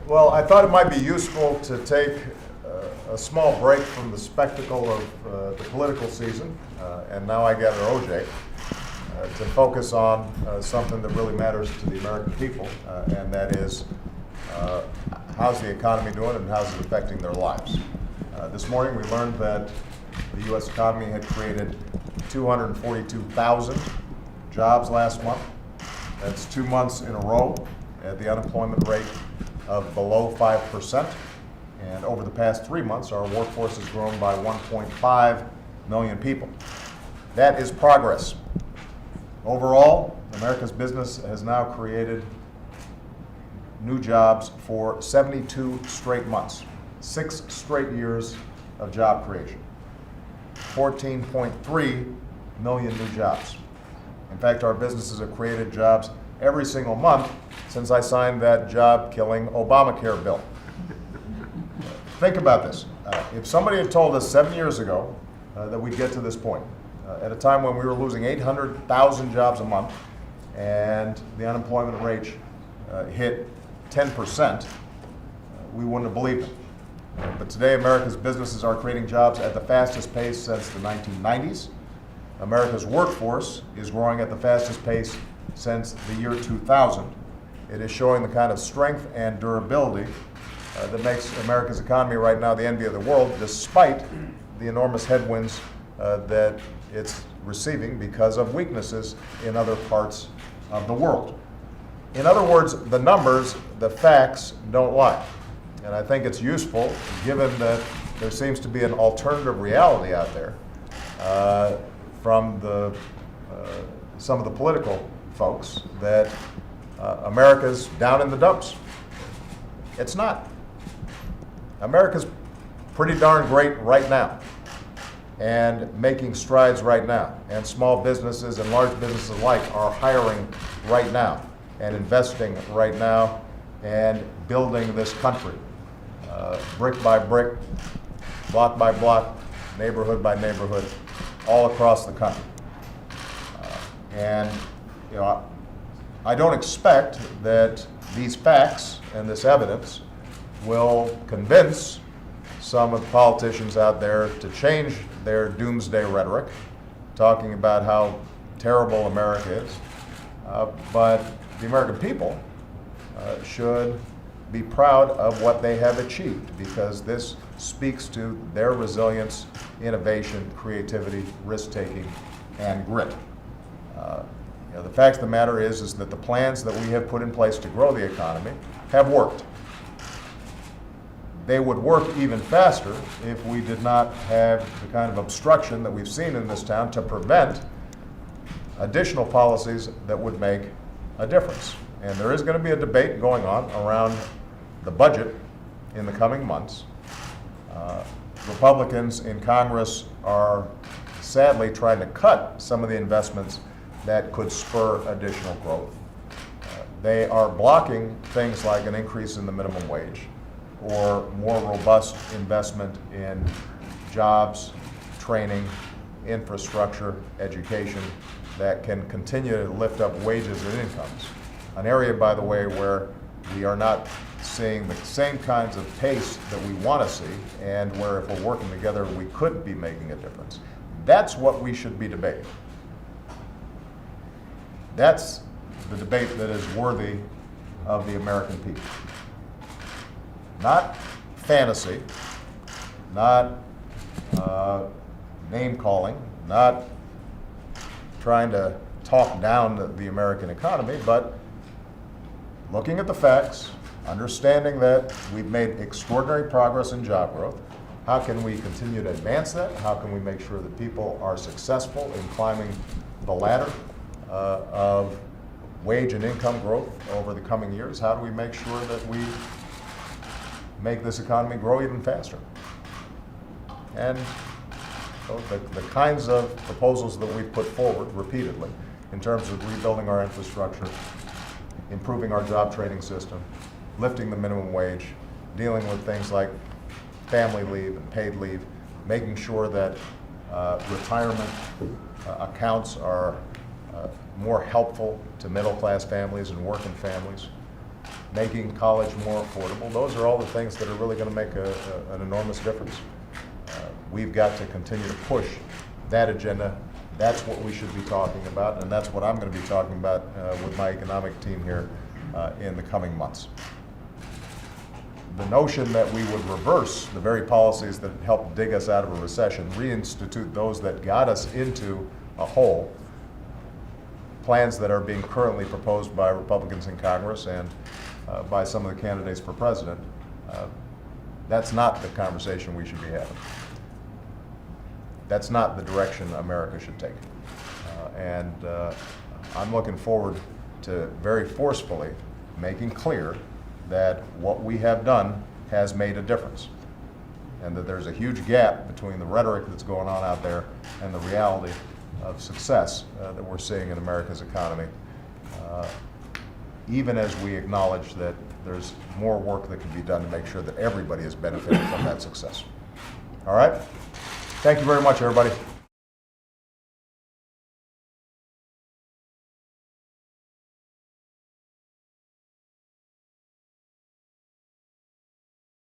Well, I thought it might be useful to take a small break from the spectacle of the political season, and now I gather OJ, to focus on something that really matters to the American people, and that is how's the economy doing and how's it affecting their lives. This morning we learned that the U.S. economy had created 242,000 jobs last month. That's 2 months in a row at the unemployment rate of below 5%. And over the past 3 months, our workforce has grown by 1.5 million people. That is progress. Overall, America's business has now created new jobs for 72 straight months, 6 straight years of job creation, 14.3 million new jobs. In fact, our businesses have created jobs every single month since I signed that job-killing Obamacare bill. Think about this. If somebody had told us 7 years ago that we'd get to this point, at a time when we were losing 800,000 jobs a month and the unemployment rate hit 10%, we wouldn't have believed them. But today, America's businesses are creating jobs at the fastest pace since the 1990s. America's workforce is growing at the fastest pace since the year 2000. It is showing the kind of strength and durability that makes America's economy right now the envy of the world, despite the enormous headwinds that it's receiving because of weaknesses in other parts of the world. In other words, the numbers, the facts don't lie. And I think it's useful, given that there seems to be an alternative reality out there from some of the political folks, that America's down in the dumps. It's not. America's pretty darn great right now and making strides right now. And small businesses and large businesses alike are hiring right now and investing right now and building this country brick by brick, block by block, neighborhood by neighborhood, all across the country. And you know, I don't expect that these facts and this evidence will convince some of the politicians out there to change their doomsday rhetoric, talking about how terrible America is. But the American people should be proud of what they have achieved, because this speaks to their resilience, innovation, creativity, risk-taking, and grit. The fact of the matter is that the plans that we have put in place to grow the economy have worked. They would work even faster if we did not have the kind of obstruction that we've seen in this town to prevent additional policies that would make a difference. And there is going to be a debate going on around the budget in the coming months. Republicans in Congress are sadly trying to cut some of the investments that could spur additional growth. They are blocking things like an increase in the minimum wage or more robust investment in jobs, training, infrastructure, education that can continue to lift up wages and incomes. An area, by the way, where we are not seeing the same kinds of pace that we want to see, and where if we're working together, we could be making a difference. That's what we should be debating. That's the debate that is worthy of the American people. Not fantasy, not name-calling, not trying to talk down the American economy, but looking at the facts, understanding that we've made extraordinary progress in job growth. How can we continue to advance that? How can we make sure that people are successful in climbing the ladder of wage and income growth over the coming years? How do we make sure that we make this economy grow even faster? And so the kinds of proposals that we've put forward repeatedly in terms of rebuilding our infrastructure, improving our job training system, lifting the minimum wage, dealing with things like family leave and paid leave, making sure that retirement accounts are more helpful to middle-class families and working families, making college more affordable. Those are all the things that are really going to make an enormous difference. We've got to continue to push that agenda. That's what we should be talking about, and that's what I'm going to be talking about with my economic team here in the coming months. The notion that we would reverse the very policies that helped dig us out of a recession, reinstitute those that got us into a hole, plans that are being currently proposed by Republicans in Congress and by some of the candidates for president, that's not the conversation we should be having. That's not the direction America should take. I'm looking forward to very forcefully making clear that what we have done has made a difference, and that there's a huge gap between the rhetoric that's going on out there and the reality of success that we're seeing in America's economy, even as we acknowledge that there's more work that can be done to make sure that everybody is benefiting from that success. All right? Thank you very much, everybody.